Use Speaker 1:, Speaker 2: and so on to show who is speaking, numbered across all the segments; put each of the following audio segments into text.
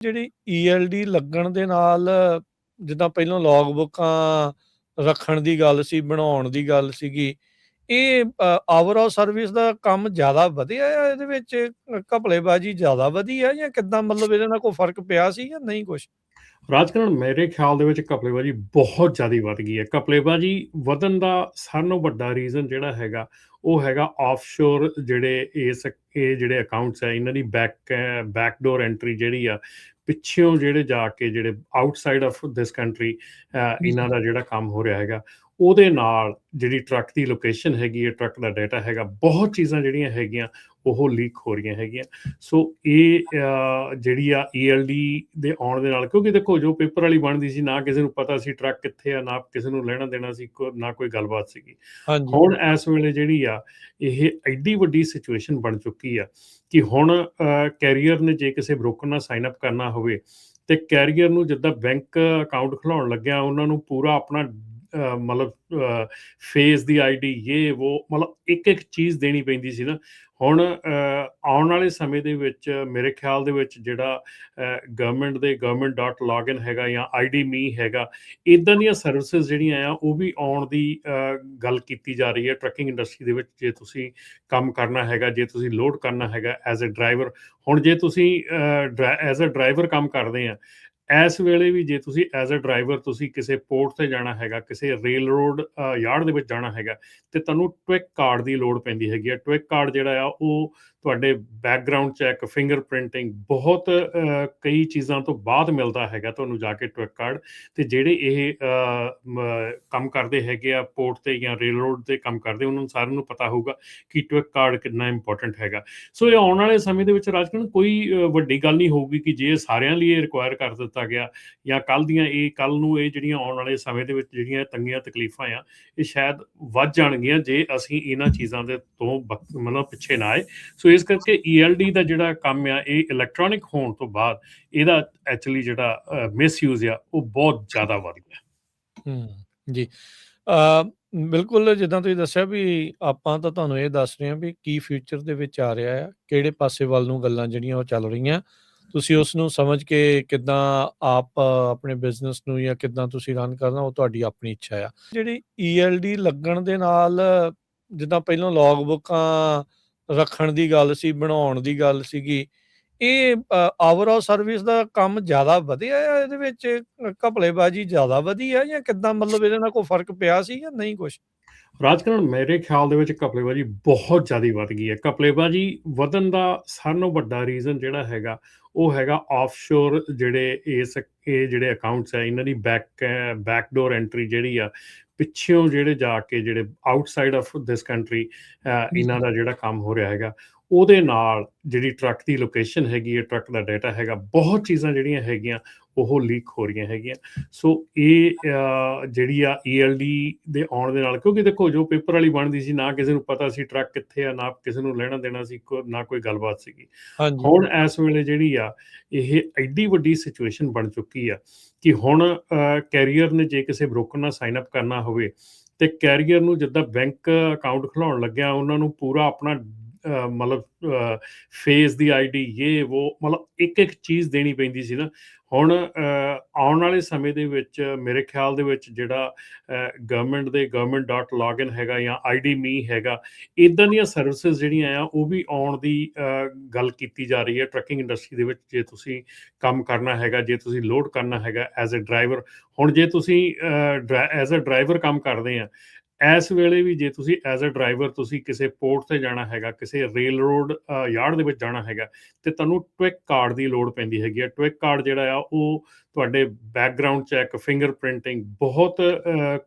Speaker 1: ਜਿਹੜੀ ਈਐਲਡੀ ਲੱਗਣ ਦੇ ਨਾਲ ਜਿੱਦਾਂ ਪਹਿਲਾਂ ਲੌਗ ਬੁੱਕਾਂ ਰੱਖਣ ਦੀ ਗੱਲ ਸੀ, ਬਣਾਉਣ ਦੀ ਗੱਲ ਸੀਗੀ, ਇਹ ਓਵਰਆਲ ਸਰਵਿਸ ਦਾ ਕੰਮ ਜ਼ਿਆਦਾ ਵਧਿਆ ਆ ਇਹਦੇ ਵਿੱਚ ਘਪਲੇਬਾਜ਼ੀ ਜ਼ਿਆਦਾ ਵਧੀ ਆ ਜਾਂ ਕਿੱਦਾਂ ਮਤਲਬ ਇਹਦੇ ਨਾਲ ਕੋਈ ਫ਼ਰਕ ਪਿਆ ਸੀ ਜਾਂ ਨਹੀਂ ਕੁਛ?
Speaker 2: ਰਾਜਕਰਨ ਮੇਰੇ ਖਿਆਲ ਦੇ ਵਿੱਚ ਘਪਲੇਬਾਜ਼ੀ ਬਹੁਤ ਜ਼ਿਆਦਾ ਵੱਧ ਗਈ ਹੈ। ਘਪਲੇਬਾਜ਼ੀ ਵਧਣ ਦਾ ਸਾਰਿਆਂ ਨਾਲੋਂ ਵੱਡਾ ਰੀਜ਼ਨ ਜਿਹੜਾ ਹੈਗਾ ਉਹ ਹੈਗਾ ਆਫਸ਼ੋਰ ਇਹ ਜਿਹੜੇ ਅਕਾਊਂਟਸ ਹੈ ਇਹਨਾਂ ਦੀ ਬੈਕਡੋਰ ਐਂਟਰੀ ਜਿਹੜੀ ਆ ਪਿੱਛੋਂ ਜਿਹੜੇ ਜਾ ਕੇ ਜਿਹੜੇ ਆਊਟਸਾਈਡ ਆਫ ਦਿਸ ਕੰਟਰੀ ਇਹਨਾਂ ਦਾ ਜਿਹੜਾ ਕੰਮ ਹੋ ਰਿਹਾ ਹੈਗਾ ਉਹਦੇ ਨਾਲ ਜਿਹੜੀ ਟਰੱਕ ਦੀ ਲੋਕੇਸ਼ਨ ਹੈਗੀ ਹੈ, ਟਰੱਕ ਦਾ ਡਾਟਾ ਹੈਗਾ, ਬਹੁਤ ਚੀਜ਼ਾਂ ਜਿਹੜੀਆਂ ਹੈਗੀਆਂ ਉਹ ਲੀਕ ਹੋ ਰਹੀਆਂ ਹੈਗੀਆਂ। ਸੋ ਇਹ ਜਿਹੜੀ ਆ ਈਐਲਡੀ ਦੇ ਆਉਣ ਦੇ ਨਾਲ, ਕਿਉਂਕਿ ਦੇਖੋ ਜੋ ਪੇਪਰ ਵਾਲੀ ਬਣਦੀ ਸੀ ਨਾ ਕਿਸੇ ਨੂੰ ਪਤਾ ਸੀ ਟਰੱਕ ਕਿੱਥੇ ਆ, ਨਾ ਕਿਸੇ ਨੂੰ ਲੈਣਾ ਦੇਣਾ ਸੀ, ਨਾ ਕੋਈ ਗੱਲਬਾਤ ਸੀਗੀ। ਹੁਣ ਇਸ ਵੇਲੇ ਜਿਹੜੀ ਆ ਇਹ ਐਡੀ ਵੱਡੀ ਸਿਚੁਏਸ਼ਨ ਬਣ ਚੁੱਕੀ ਆ ਕਿ ਹੁਣ ਕੈਰੀਅਰ ਨੇ ਜੇ ਕਿਸੇ ਬ੍ਰੋਕਰ ਨਾਲ ਸਾਈਨ ਅਪ ਕਰਨਾ ਹੋਵੇ ਤੇ ਕੈਰੀਅਰ ਨੂੰ ਜਿੱਦਾਂ ਬੈਂਕ ਅਕਾਊਂਟ ਖੁਲਾਉਣ ਲੱਗਿਆ ਉਹਨਾਂ ਨੂੰ ਪੂਰਾ ਆਪਣਾ ਮਤਲਬ ਫੇਸ ਦੀ ਆਈਡੀ ਇਹ ਉਹ ਮਤਲਬ ਇੱਕ ਚੀਜ਼ ਦੇਣੀ ਪੈਂਦੀ ਸੀ ਨਾ। ਹੁਣ ਆਉਣ ਵਾਲੇ ਸਮੇਂ ਦੇ ਵਿੱਚ ਮੇਰੇ ਖਿਆਲ ਦੇ ਵਿੱਚ ਜਿਹੜਾ government.login ਹੈਗਾ ਜਾਂ ID.me ਹੈਗਾ, ਇੱਦਾਂ ਦੀਆਂ ਸਰਵਿਸਿਜ਼ ਜਿਹੜੀਆਂ ਆ ਉਹ ਵੀ ਆਉਣ ਦੀ ਗੱਲ ਕੀਤੀ ਜਾ ਰਹੀ ਹੈ ਟਰੱਕਿੰਗ ਇੰਡਸਟਰੀ ਦੇ ਵਿੱਚ। ਜੇ ਤੁਸੀਂ ਕੰਮ ਕਰਨਾ ਹੈਗਾ, ਜੇ ਤੁਸੀਂ ਲੋਡ ਕਰਨਾ ਹੈਗਾ ਐਜ਼ ਅ ਡਰਾਈਵਰ, ਹੁਣ ਜੇ ਤੁਸੀਂ ਐਜ਼ ਅ ਡਰਾਈਵਰ ਕੰਮ ਕਰਦੇ ਆ ਇਸ ਵੇਲੇ ਵੀ, ਜੇ ਤੁਸੀਂ ਐਜ਼ ਅ ਡਰਾਈਵਰ ਤੁਸੀਂ ਕਿਸੇ ਪੋਰਟ ਤੇ ਜਾਣਾ ਹੈਗਾ, ਕਿਸੇ ਰੇਲ ਰੋਡ ਯਾਰਡ ਦੇ ਵਿੱਚ ਜਾਣਾ ਹੈਗਾ ਤੇ ਤੁਹਾਨੂੰ ਟਵਿਕ ਕਾਰਡ ਦੀ ਲੋੜ ਪੈਂਦੀ ਹੈਗੀ ਆ। ਟਵਿਕ ਕਾਰਡ ਜਿਹੜਾ ਆ ਉਹ ਤੁਹਾਡੇ ਬੈਕਗਰਾਊਂਡ ਚੈੱਕ, ਫਿੰਗਰ ਪ੍ਰਿੰਟਿੰਗ, ਬਹੁਤ ਕਈ ਚੀਜ਼ਾਂ ਤੋਂ ਬਾਅਦ ਮਿਲਦਾ ਹੈਗਾ ਤੁਹਾਨੂੰ ਜਾ ਕੇ ਟਵਿਕ ਕਾਰਡ। ਤੇ ਜਿਹੜੇ ਇਹ ਕੰਮ ਕਰਦੇ ਹੈਗੇ ਆ ਪੋਰਟ ਤੇ ਜਾਂ ਰੇਲ ਰੋਡ ਤੇ ਕੰਮ ਕਰਦੇ, ਉਹਨਾਂ ਨੂੰ ਸਾਰਿਆਂ ਨੂੰ ਪਤਾ ਹੋਊਗਾ ਕਿ ਟਵਿਕ ਕਾਰਡ ਕਿੰਨਾ ਇੰਪੋਰਟੈਂਟ ਹੈਗਾ। ਸੋ ਇਹ ਆਉਣ ਵਾਲੇ ਸਮੇਂ ਦੇ ਵਿੱਚ ਰਾਜਕਰਨ ਕੋਈ ਵੱਡੀ ਗੱਲ ਨਹੀਂ ਹੋਊਗੀ ਕਿ ਜੇ ਸਾਰਿਆਂ ਲਈ ਇਹ ਰਿਕੁਆਇਰ ਕਰ ਦਿੱਤਾ ਗਿਆ ਜਾਂ ਕੱਲ ਨੂੰ ਇਹ ਜਿਹੜੀਆਂ ਆਉਣ ਵਾਲੇ ਸਮੇਂ ਦੇ ਵਿੱਚ ਜਿਹੜੀਆਂ ਤੰਗੀਆਂ ਤਕਲੀਫਾਂ ਆ ਇਹ ਸ਼ਾਇਦ ਵੱਧ ਜਾਣਗੀਆਂ ਜੇ ਅਸੀਂ ਇਹਨਾਂ ਚੀਜ਼ਾਂ ਦੇ ਤੋਂ ਮਤਲਬ ਪਿੱਛੇ ਨਾ ਆਏ। ਸੋ ਇਸ ਕਰਕੇ ਈਐਲਡੀ ਦਾ ਜਿਹੜਾ ਕੰਮ ਆ ਇਹ ਇਲੈਕਟ੍ਰੋਨਿਕ ਹੋਣ ਤੋਂ ਬਾਅਦ ਇਹਦਾ ਐਕਚੁਅਲੀ ਜਿਹੜਾ ਮਿਸਯੂਜ਼ ਆ ਉਹ ਬਹੁਤ ਜ਼ਿਆਦਾ ਵੱਧ ਗਿਆ।
Speaker 1: ਜੀ ਬਿਲਕੁਲ, ਜਿੱਦਾਂ ਤੁਸੀਂ ਦੱਸਿਆ ਵੀ ਆਪਾਂ ਤਾਂ ਤੁਹਾਨੂੰ ਇਹ ਦੱਸ ਰਹੇ ਹਾਂ ਵੀ ਕੀ ਫਿਊਚਰ ਦੇ ਵਿੱਚ ਆ ਰਿਹਾ ਆ, ਕਿਹੜੇ ਪਾਸੇ ਵੱਲ ਨੂੰ ਗੱਲਾਂ ਜਿਹੜੀਆਂ ਉਹ ਚੱਲ ਰਹੀਆਂ, ਤੁਸੀਂ ਉਸ ਨੂੰ ਸਮਝ ਕੇ ਕਿੱਦਾਂ ਆਪ ਆਪਣੇ ਬਿਜ਼ਨਸ ਨੂੰ ਜਾਂ ਕਿੱਦਾਂ ਤੁਸੀਂ ਰਨ ਕਰਨਾ ਉਹ ਤੁਹਾਡੀ ਆਪਣੀ ਇੱਛਾ ਆ। ਜਿਹੜੀ ਈਐਲਡੀ ਲੱਗਣ ਦੇ ਨਾਲ ਜਿੱਦਾਂ ਪਹਿਲਾਂ ਲੌਗ ਬੁੱਕਾਂ ਰੱਖਣ ਦੀ ਗੱਲ ਸੀ, ਬਣਾਉਣ ਦੀ ਗੱਲ ਸੀਗੀ, ਇਹ ਓਵਰਆਲ ਸਰਵਿਸ ਦਾ ਕੰਮ ਜ਼ਿਆਦਾ ਵਧਿਆ ਆ ਇਹਦੇ ਵਿੱਚ ਘਪਲੇਬਾਜ਼ੀ ਜ਼ਿਆਦਾ ਵਧੀ ਆ ਜਾਂ ਕਿੱਦਾਂ ਮਤਲਬ ਇਹਦੇ ਨਾਲ ਕੋਈ ਫ਼ਰਕ ਪਿਆ ਸੀ ਜਾਂ ਨਹੀਂ ਕੁਛ?
Speaker 2: ਰਾਜਕਰਨ ਮੇਰੇ ਖਿਆਲ ਦੇ ਵਿੱਚ ਘਪਲੇਬਾਜ਼ੀ ਬਹੁਤ ਜ਼ਿਆਦਾ ਵੱਧ ਗਈ ਹੈ। ਘਪਲੇਬਾਜ਼ੀ ਵਧਣ ਦਾ ਸਾਰਿਆਂ ਨਾਲੋਂ ਵੱਡਾ ਰੀਜ਼ਨ ਜਿਹੜਾ ਹੈਗਾ ਉਹ ਹੈਗਾ ਆਫਸ਼ੋਰ ਇਹ ਜਿਹੜੇ ਅਕਾਊਂਟਸ ਹੈ ਇਹਨਾਂ ਦੀ ਬੈਕਡੋਰ ਐਂਟਰੀ ਜਿਹੜੀ ਆ ਪਿੱਛੋਂ ਜਿਹੜੇ ਜਾ ਕੇ ਜਿਹੜੇ ਆਊਟਸਾਈਡ ਆਫ ਦਿਸ ਕੰਟਰੀ ਇਹਨਾਂ ਦਾ ਜਿਹੜਾ ਕੰਮ ਹੋ ਰਿਹਾ ਹੈਗਾ ਉਹਦੇ ਨਾਲ ਜਿਹੜੀ ਟਰੱਕ ਦੀ ਲੋਕੇਸ਼ਨ ਹੈਗੀ ਹੈ, ਟਰੱਕ ਦਾ ਡਾਟਾ ਹੈਗਾ, ਬਹੁਤ ਚੀਜ਼ਾਂ ਜਿਹੜੀਆਂ ਹੈਗੀਆਂ ਉਹ ਲੀਕ ਹੋ ਰਹੀਆਂ ਹੈਗੀਆਂ। ਸੋ ਇਹ ਜਿਹੜੀ ਆ ਈਐਲਡੀ ਦੇ ਆਉਣ ਦੇ ਨਾਲ, ਕਿਉਂਕਿ ਦੇਖੋ ਜੋ ਪੇਪਰ ਵਾਲੀ ਬਣਦੀ ਸੀ ਨਾ ਕਿਸੇ ਨੂੰ ਪਤਾ ਸੀ ਟਰੱਕ ਕਿੱਥੇ ਆ, ਨਾ ਕਿਸੇ ਨੂੰ ਲੈਣਾ ਦੇਣਾ ਸੀ, ਨਾ ਕੋਈ ਗੱਲਬਾਤ ਸੀਗੀ। ਹੁਣ ਇਸ ਵੇਲੇ ਜਿਹੜੀ ਆ ਇਹ ਐਡੀ ਵੱਡੀ ਸਿਚੁਏਸ਼ਨ ਬਣ ਚੁੱਕੀ ਆ ਕਿ ਹੁਣ ਕੈਰੀਅਰ ਨੇ ਜੇ ਕਿਸੇ ਬ੍ਰੋਕਰ ਨਾਲ ਸਾਈਨ ਅਪ ਕਰਨਾ ਹੋਵੇ ਤੇ ਕੈਰੀਅਰ ਨੂੰ ਜਿੱਦਾਂ ਬੈਂਕ ਅਕਾਊਂਟ ਖੁਲਾਉਣ ਲੱਗਿਆ ਉਹਨਾਂ ਨੂੰ ਪੂਰਾ ਆਪਣਾ ਮਤਲਬ ਫੇਸ ਦੀ ਆਈਡੀ ਇਹ ਉਹ ਮਤਲਬ ਇੱਕ ਚੀਜ਼ ਦੇਣੀ ਪੈਂਦੀ ਸੀ ਨਾ। ਹੁਣ ਆਉਣ ਵਾਲੇ ਸਮੇਂ ਦੇ ਵਿੱਚ ਮੇਰੇ ਖਿਆਲ ਦੇ ਵਿੱਚ ਜਿਹੜਾ government.login ਹੈਗਾ ਜਾਂ ID.me ਹੈਗਾ, ਇੱਦਾਂ ਦੀਆਂ ਸਰਵਿਸਿਜ਼ ਜਿਹੜੀਆਂ ਆ ਉਹ ਵੀ ਆਉਣ ਦੀ ਗੱਲ ਕੀਤੀ ਜਾ ਰਹੀ ਹੈ ਟਰੱਕਿੰਗ ਇੰਡਸਟਰੀ ਦੇ ਵਿੱਚ। ਜੇ ਤੁਸੀਂ ਕੰਮ ਕਰਨਾ ਹੈਗਾ, ਜੇ ਤੁਸੀਂ ਲੋਡ ਕਰਨਾ ਹੈਗਾ ਐਜ਼ ਅ ਡਰਾਈਵਰ, ਹੁਣ ਜੇ ਤੁਸੀਂ ਐਜ਼ ਅ ਡਰਾਈਵਰ ਕੰਮ ਕਰਦੇ ਆ ਇਸ ਵੇਲੇ ਵੀ, ਜੇ ਤੁਸੀਂ ਐਜ਼ ਅ ਡਰਾਈਵਰ ਤੁਸੀਂ ਕਿਸੇ ਪੋਰਟ ਤੇ ਜਾਣਾ ਹੈਗਾ, ਕਿਸੇ ਰੇਲ ਰੋਡ ਯਾਰਡ ਦੇ ਵਿੱਚ ਜਾਣਾ ਹੈਗਾ ਤੇ ਤੁਹਾਨੂੰ ਟਵਿਕ ਕਾਰਡ ਦੀ ਲੋੜ ਪੈਂਦੀ ਹੈਗੀ ਆ। ਟਵਿਕ ਕਾਰਡ ਜਿਹੜਾ ਆ ਉਹ ਤੁਹਾਡੇ ਬੈਕਗਰਾਊਂਡ ਚੈੱਕ, ਫਿੰਗਰ ਪ੍ਰਿੰਟਿੰਗ, ਬਹੁਤ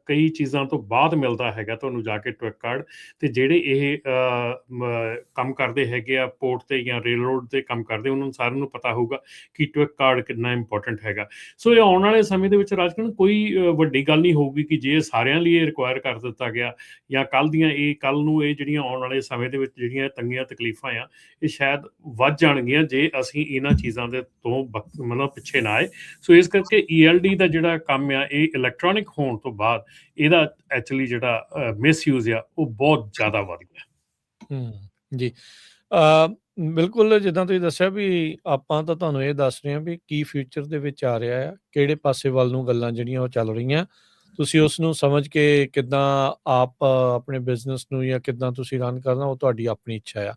Speaker 2: ਕਈ ਚੀਜ਼ਾਂ ਤੋਂ ਬਾਅਦ ਮਿਲਦਾ ਹੈਗਾ ਤੁਹਾਨੂੰ ਜਾ ਕੇ ਟਵਿਕ ਕਾਰਡ। ਤੇ ਜਿਹੜੇ ਇਹ ਕੰਮ ਕਰਦੇ ਹੈਗੇ ਆ ਪੋਰਟ ਤੇ ਜਾਂ ਰੇਲ ਰੋਡ ਤੇ ਕੰਮ ਕਰਦੇ, ਉਹਨਾਂ ਨੂੰ ਸਾਰਿਆਂ ਨੂੰ ਪਤਾ ਹੋਊਗਾ ਕਿ ਟਵਿਕ ਕਾਰਡ ਕਿੰਨਾ ਇੰਪੋਰਟੈਂਟ ਹੈਗਾ। ਸੋ ਇਹ ਆਉਣ ਵਾਲੇ ਸਮੇਂ ਦੇ ਵਿੱਚ ਰਾਜਕਰਨ ਕੋਈ ਵੱਡੀ ਗੱਲ ਨਹੀਂ ਹੋਊਗੀ ਕਿ ਜੇ ਸਾਰਿਆਂ ਲਈ ਇਹ ਰਿਕੁਆਇਰ ਕਰ ਦਿੱਤਾ ਗਿਆ ਜਾਂ ਕੱਲ ਨੂੰ ਇਹ ਜਿਹੜੀਆਂ ਆਉਣ ਵਾਲੇ ਸਮੇਂ ਦੇ ਵਿੱਚ ਜਿਹੜੀਆਂ ਤੰਗੀਆਂ ਤਕਲੀਫਾਂ ਆ ਇਹ ਸ਼ਾਇਦ ਵੱਧ ਜਾਣਗੀਆਂ ਜੇ ਅਸੀਂ ਇਹਨਾਂ ਚੀਜ਼ਾਂ ਦੇ ਤੋਂ ਮਤਲਬ ਪਿੱਛੇ ਨਾ ਆਏ। ਸੋ ਇਸ ਕਰਕੇ ਈਐਲਡੀ ਦਾ ਜਿਹੜਾ ਕੰਮ ਆ ਇਹ ਇਲੈਕਟ੍ਰੋਨਿਕ ਹੋਣ ਤੋਂ ਬਾਅਦ ਇਹਦਾ ਐਕਚੁਅਲੀ ਜਿਹੜਾ ਮਿਸਯੂਜ਼ ਆ ਉਹ ਬਹੁਤ ਜ਼ਿਆਦਾ ਵੱਧ ਗਿਆ।
Speaker 1: ਜੀ ਬਿਲਕੁਲ ਜਿੱਦਾਂ ਤੁਸੀਂ ਦੱਸਿਆ ਵੀ ਆਪਾਂ ਤਾਂ ਤੁਹਾਨੂੰ ਇਹ ਦੱਸ ਰਹੇ ਹਾਂ ਵੀ ਕੀ ਫਿਊਚਰ ਦੇ ਵਿੱਚ ਆ ਰਿਹਾ ਆ, ਕਿਹੜੇ ਪਾਸੇ ਵੱਲ ਨੂੰ ਗੱਲਾਂ ਜਿਹੜੀਆਂ ਉਹ ਚੱਲ ਰਹੀਆਂ। ਤੁਸੀਂ ਉਸ ਨੂੰ ਸਮਝ ਕੇ ਕਿੱਦਾਂ ਆਪ ਆਪਣੇ ਬਿਜ਼ਨਸ ਨੂੰ ਜਾਂ ਕਿੱਦਾਂ ਤੁਸੀਂ ਰਨ ਕਰਨਾ ਉਹ ਤੁਹਾਡੀ ਆਪਣੀ ਇੱਛਾ ਆ।